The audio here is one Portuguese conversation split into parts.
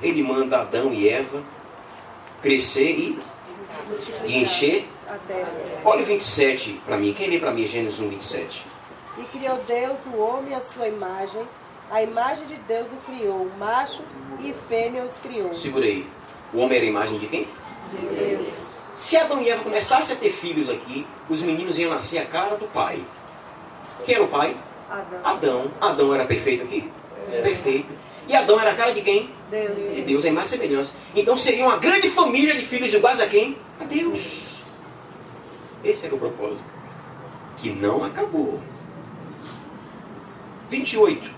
ele manda Adão e Eva crescer e encher. Olha o 27 para mim. Quem lê para mim Gênesis 1, 27? E criou Deus o homem à sua imagem. A imagem de Deus o criou. Macho e fêmea os criou. Segura aí. O homem era a imagem de quem? De Deus. Se Adão e Eva começassem a ter filhos aqui, os meninos iam nascer a cara do pai. Quem era o pai? Adão. Adão era perfeito aqui? Perfeito. E Adão era a cara de quem? Deus. De Deus, é mais semelhança. Então seria uma grande família de filhos iguais a quem? A Deus. Esse era o propósito. Que não acabou. 28.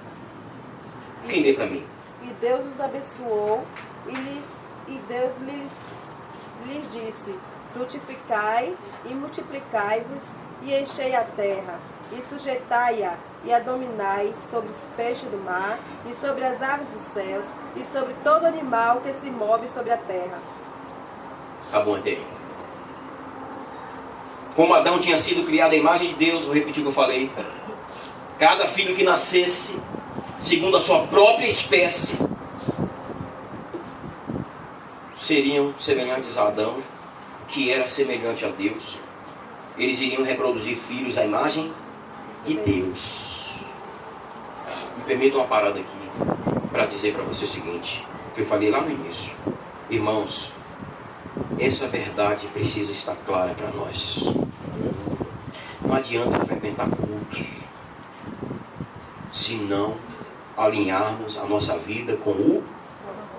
Quem lê para mim? E Deus os abençoou e Deus lhes disse: frutificai e multiplicai-vos e enchei a terra e sujeitai-a e a dominai sobre os peixes do mar e sobre as aves dos céus e sobre todo animal que se move sobre a terra. Tá bom até aí. Como Adão tinha sido criado à imagem de Deus, vou repetir o que eu falei. Cada filho que nascesse segundo a sua própria espécie seriam semelhantes a Adão, que era semelhante a Deus. Eles iriam reproduzir filhos à imagem de Deus. Me permita uma parada aqui para dizer para você o seguinte, que eu falei lá no início. Irmãos, essa verdade precisa estar clara para nós. Não adianta frequentar cultos se não alinharmos a nossa vida com o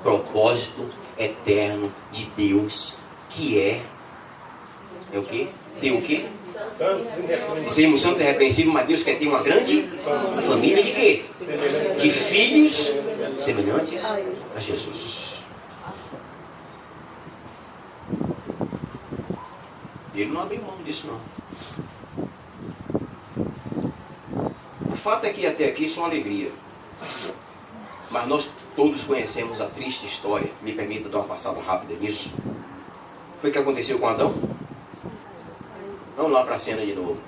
propósito eterno de Deus, que é o quê? Ter o quê? Sermos santos e irrepreensíveis, mas Deus quer ter uma grande família de quê? De filhos semelhantes a Jesus. Ele não abriu mão disso, não. O fato é que até aqui isso é uma alegria. Mas nós todos conhecemos a triste história. Me permita dar uma passada rápida nisso. Foi o que aconteceu com Adão? Vamos lá para a cena de novo.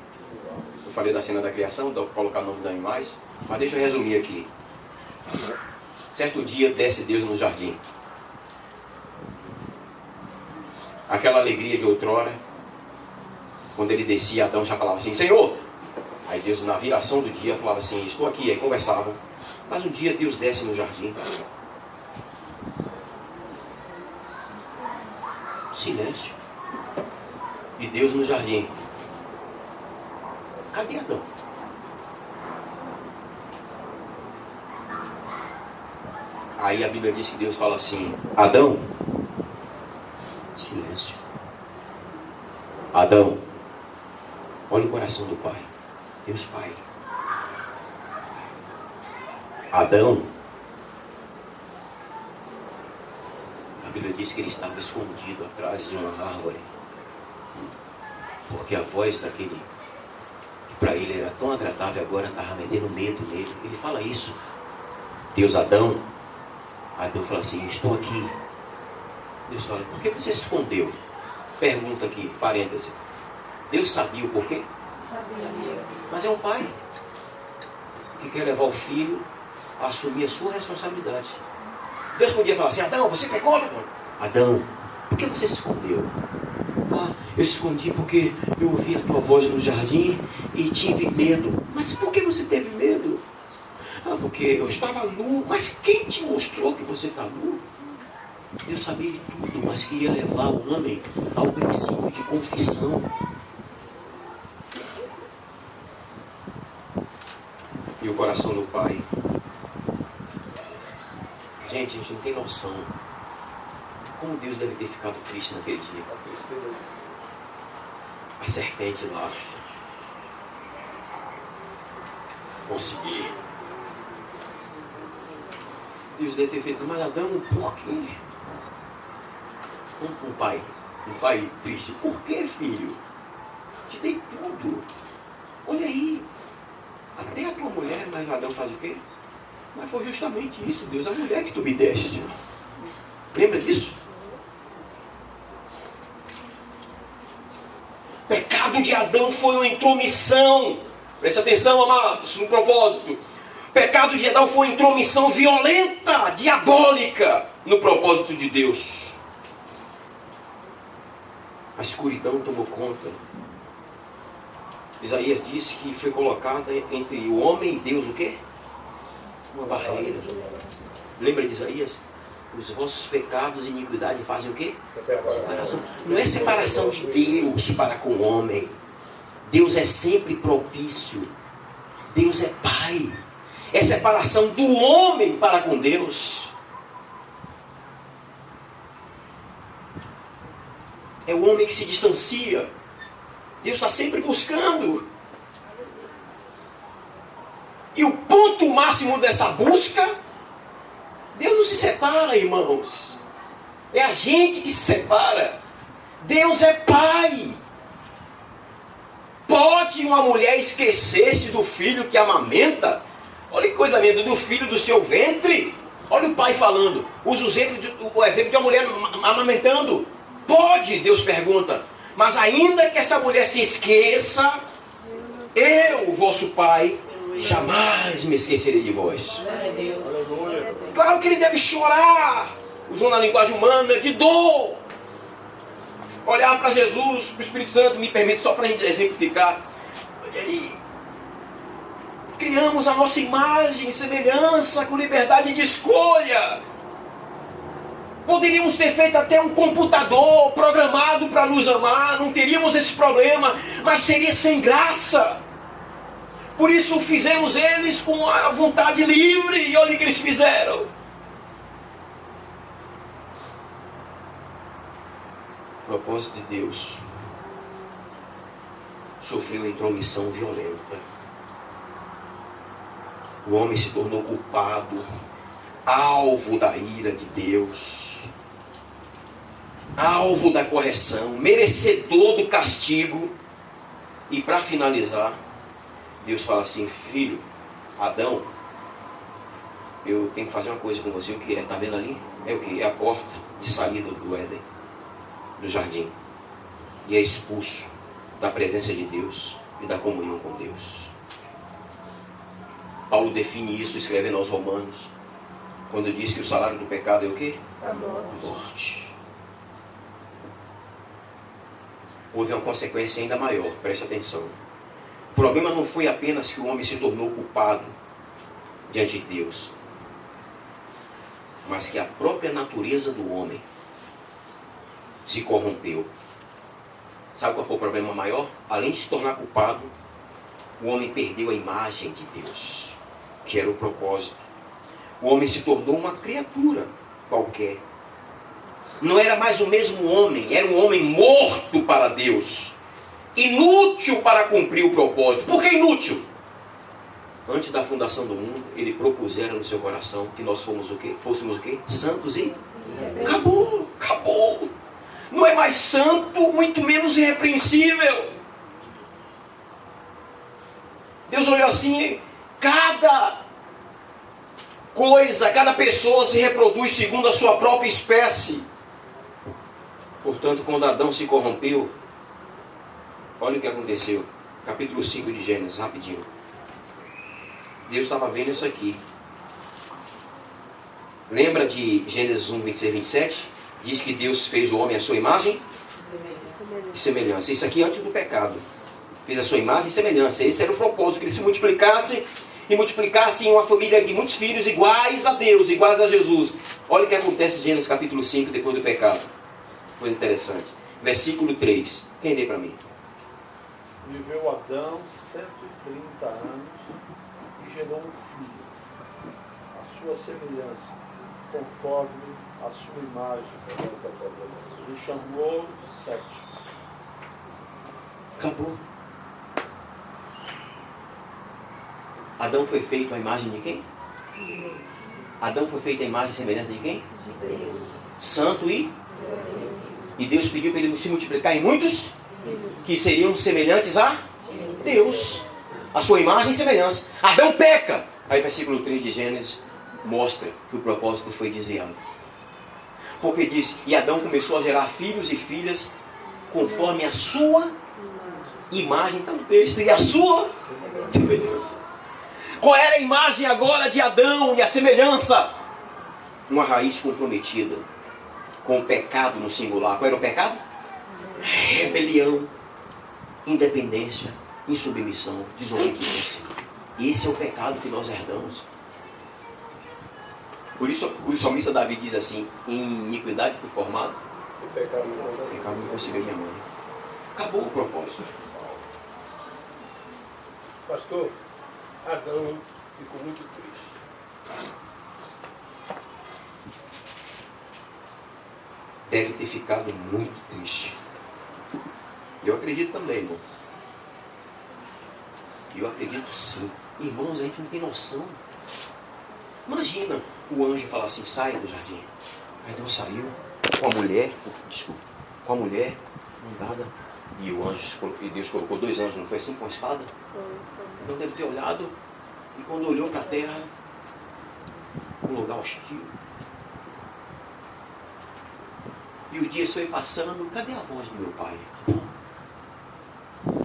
Eu falei da cena da criação, vou colocar o nome dos animais. Mas deixa eu resumir aqui. Certo dia desce Deus no jardim. Aquela alegria de outrora. Quando ele descia, Adão já falava assim: Senhor! Aí Deus, na viração do dia, falava assim: estou aqui. Aí conversavam. Mas um dia Deus desce no jardim. Silêncio. E Deus no jardim. Cadê Adão? Aí a Bíblia diz que Deus fala assim: Adão. Silêncio. Adão. Olha o coração do Pai. Deus Pai. Adão. A Bíblia diz que ele estava escondido atrás de uma árvore. Porque a voz daquele que para ele era tão agradável agora estava metendo medo nele. Ele fala isso. Deus, Adão. Adão fala assim: estou aqui. Deus fala: por que você se escondeu? Pergunta aqui, parêntese. Deus sabia o porquê? Sabia. Mas é um pai que quer levar o filho a assumir a sua responsabilidade. Deus podia falar assim: Adão, você pegou? Adão, por que você se escondeu? Ah, eu se escondi porque eu ouvi a tua voz no jardim e tive medo. Mas por que você teve medo? Ah, porque eu estava nu. Mas quem te mostrou que você está nu? Deus sabia de tudo, mas queria levar o homem ao princípio de confissão. E o coração do Pai. Gente, a gente não tem noção como Deus deve ter ficado triste naquele dia. A serpente lá. Consegui. Deus deve ter feito: mas Adão, por quê? Um pai triste. Por que, filho? Te dei tudo. Olha aí. Até a tua mulher, mas Adão faz o quê? Mas foi justamente isso, Deus, a mulher que tu me deste. Lembra disso? O pecado de Adão foi uma intromissão. Presta atenção, amados, no propósito. Pecado de Adão foi intromissão violenta, diabólica no propósito de Deus. A escuridão tomou conta. Isaías disse que foi colocada entre o homem e Deus o quê? Uma barreira. Lembra de Isaías? Os vossos pecados e iniquidade fazem o quê? Separação. Não é separação de Deus para com o homem. Deus é sempre propício. Deus é Pai. É separação do homem para com Deus. É o homem que se distancia. Deus está sempre buscando. E o ponto máximo dessa busca, Deus não se separa, irmãos. É a gente que se separa. Deus é Pai. Pode uma mulher esquecer-se do filho que amamenta? Olha que coisa linda, do filho do seu ventre. Olha o pai falando. Usa o exemplo de uma mulher amamentando. Pode, Deus pergunta. Mas ainda que essa mulher se esqueça, eu, o vosso Pai, jamais me esquecerei de vós. Claro que ele deve chorar, usando a linguagem humana, de dor. Olhar para Jesus, para o Espírito Santo, me permite só para a gente exemplificar. E aí, criamos a nossa imagem e semelhança com liberdade de escolha. Poderíamos ter feito até um computador programado para nos amar, não teríamos esse problema, mas seria sem graça. Por isso fizemos eles com a vontade livre, e olha o que eles fizeram. O propósito de Deus sofreu intromissão violenta. O homem se tornou culpado, alvo da ira de Deus, alvo da correção, merecedor do castigo. E para finalizar, Deus fala assim: filho, Adão, eu tenho que fazer uma coisa com você. O que é? Está vendo ali? É o que? É a porta de saída do Éden, do jardim. E é expulso da presença de Deus e da comunhão com Deus. Paulo define isso escrevendo aos Romanos, quando diz que o salário do pecado é o quê? A morte. Houve uma consequência ainda maior, preste atenção. O problema não foi apenas que o homem se tornou culpado diante de Deus, mas que a própria natureza do homem se corrompeu. Sabe qual foi o problema maior? Além de se tornar culpado, o homem perdeu a imagem de Deus, que era o propósito. O homem se tornou uma criatura qualquer. Não era mais o mesmo homem, era um homem morto para Deus, inútil para cumprir o propósito. Por que inútil? Antes da fundação do mundo, ele propusera no seu coração que nós fôssemos o quê? Fôssemos o quê? Santos e... Acabou, acabou. Não é mais santo, muito menos irrepreensível. Deus olhou assim: cada coisa, cada pessoa se reproduz segundo a sua própria espécie. Portanto, quando Adão se corrompeu, olha o que aconteceu. Capítulo 5 de Gênesis, rapidinho. Deus estava vendo isso aqui. Lembra de Gênesis 1, 26 e 27? Diz que Deus fez o homem à sua imagem e semelhança. Isso aqui antes do pecado. Fez a sua imagem e semelhança. Esse era o propósito, que ele se multiplicasse e multiplicasse em uma família de muitos filhos iguais a Deus, iguais a Jesus. Olha o que acontece em Gênesis capítulo 5, depois do pecado. Coisa interessante. Versículo 3. Quem lê para mim? Viveu Adão 130 anos e gerou um filho, a sua semelhança, conforme a sua imagem. E chamou Sete. Acabou. Adão foi feito à imagem de quem? Adão foi feito à imagem e semelhança de quem? De Deus. Santo e? E Deus pediu para ele se multiplicar em muitos que seriam semelhantes a Deus. A sua imagem e semelhança. Adão peca. Aí o versículo 3 de Gênesis mostra que o propósito foi desviado. Porque diz: e Adão começou a gerar filhos e filhas conforme a sua imagem, está no texto, e a sua semelhança. Qual era a imagem agora de Adão e a semelhança? Uma raiz comprometida com o pecado no singular. Qual era o pecado? Rebelião, independência, insubmissão, desobediência. Esse é o pecado que nós herdamos. Por isso o salmista Davi diz assim: em iniquidade fui formado, o pecado não concebeu minha mãe. Acabou o propósito. Pastor, Adão ficou muito triste. Deve ter ficado muito triste. Eu acredito também, irmão. Eu acredito sim. Irmãos, a gente não tem noção. Imagina o anjo falar assim: sai do jardim. Aí Deus saiu com a mulher, com a mulher mandada. E o anjo, e Deus colocou 2 anjos, não foi assim, com a espada? Então deve ter olhado, e quando olhou para a terra, um lugar hostil. E os dias foi passando, cadê a voz do meu pai?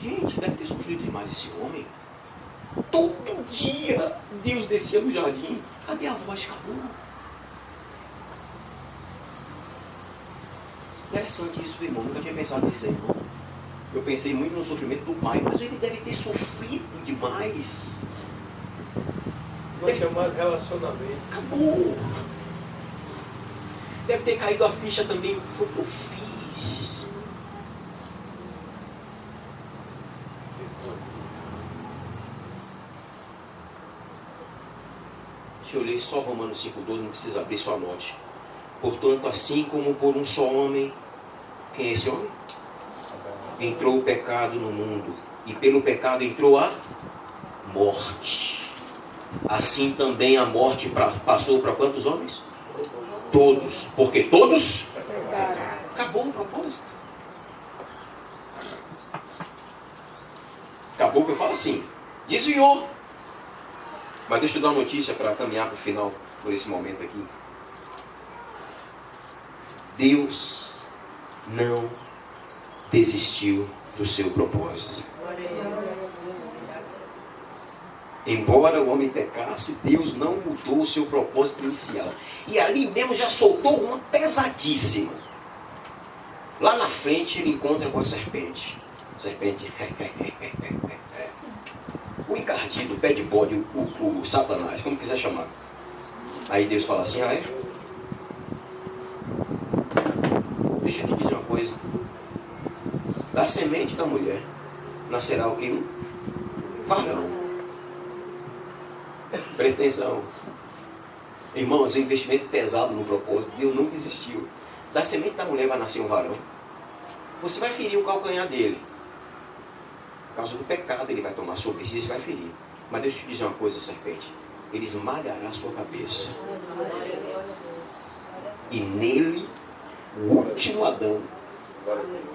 Gente, deve ter sofrido demais esse homem. Todo dia Deus descia no jardim. Cadê a voz? Acabou. Interessante isso, irmão. Nunca tinha pensado nisso aí, irmão. Eu pensei muito no sofrimento do pai, mas ele deve ter sofrido demais. Não tinha mais relacionamento. Acabou. Deve ter caído a ficha também. Foi o que eu fiz. Deixa eu ler só Romanos 5,12, não precisa abrir, só anote. Portanto, assim como por um só homem, quem é esse homem? Entrou o pecado no mundo, e pelo pecado entrou a morte. Assim também a morte passou para quantos homens? Todos. Porque todos pecaram. Acabou o propósito. Acabou que eu falo assim, desviou. Mas deixa eu dar uma notícia para caminhar para o final, por esse momento aqui. Deus não desistiu do seu propósito. Embora o homem pecasse, Deus não mudou o seu propósito inicial. E ali mesmo já soltou uma pesadíssima. Lá na frente ele encontra com a serpente. Serpente. O encardido, o pé de bode, o Satanás, como quiser chamar. Aí Deus fala assim: ah, é? Deixa eu te dizer uma coisa. Da semente da mulher nascerá o que? Um varão. Presta atenção. Irmãos, o investimento pesado no propósito, Deus não desistiu. Da semente da mulher vai nascer um varão. Você vai ferir o calcanhar dele. Por causa do pecado, ele vai tomar sobre si e vai ferir. Mas deixa eu te dizer uma coisa, serpente. Ele esmagará a sua cabeça. E nele, o último Adão,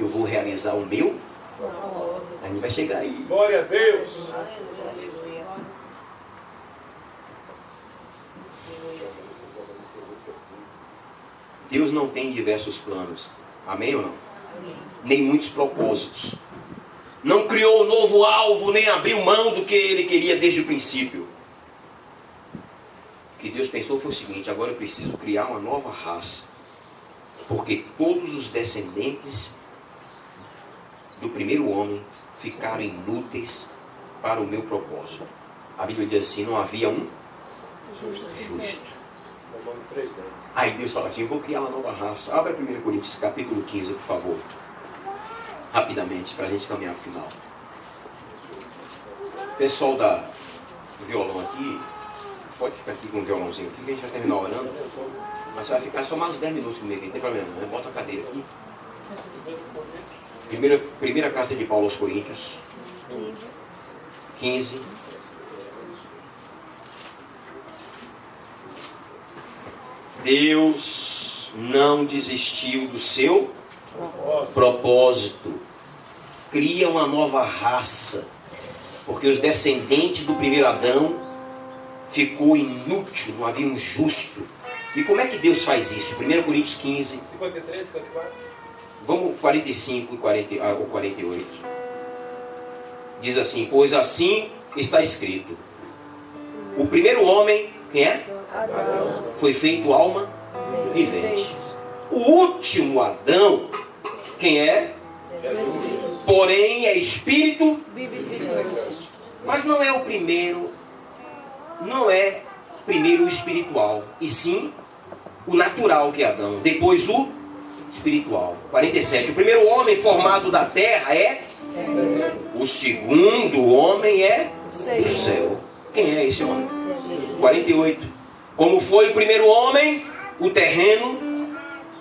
eu vou realizar o meu. A gente vai chegar aí. Glória a Deus. Deus não tem diversos planos. Amém ou não? Nem muitos propósitos. Não criou um novo alvo, nem abriu mão do que ele queria desde o princípio. O que Deus pensou foi o seguinte: agora eu preciso criar uma nova raça. Porque todos os descendentes do primeiro homem ficaram inúteis para o meu propósito. A Bíblia diz assim: não havia um justo. Aí Deus fala assim: eu vou criar uma nova raça. Abra 1 Coríntios capítulo 15, por favor. Rapidamente, para a gente caminhar para o final. Pessoal do violão aqui, pode ficar aqui com o violãozinho aqui, que a gente vai terminar orando. Mas você vai ficar só mais uns 10 minutos comigo, não tem problema, né? Bota a cadeira aqui. Primeira carta de Paulo aos Coríntios 15. Deus não desistiu do seu propósito. Cria uma nova raça. Porque os descendentes do primeiro Adão ficou inútil, não havia um justo. E como é que Deus faz isso? 1 Coríntios 15. 53, 54. Vamos 45 ou 48. Diz assim: pois assim está escrito: O primeiro homem, quem é? Adão. Foi feito alma vivente. O último Adão, quem é? Porém é espírito Vivificante. Mas não é o primeiro, não é primeiro o espiritual, e sim o natural que é Adão, depois o espiritual. 47. O primeiro homem formado da terra é? O segundo homem é do céu. Quem é esse homem? 48. Como foi o primeiro homem, o terreno,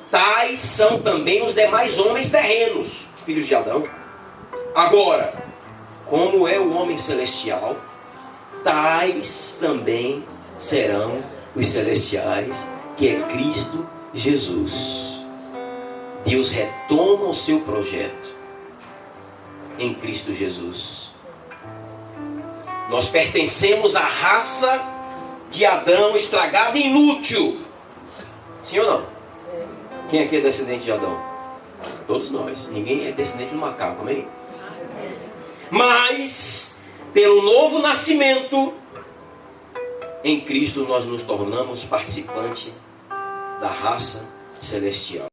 tais são também os demais homens terrenos, filhos de Adão. Agora, como é o homem celestial, tais também serão os celestiais, que é Cristo Jesus. Deus retoma o seu projeto em Cristo Jesus. Nós pertencemos à raça de Adão estragada e inútil. Sim ou não? Quem aqui é descendente de Adão? Todos nós. Ninguém é descendente do macaco, amém? Mas, pelo novo nascimento, em Cristo nós nos tornamos participantes da raça celestial.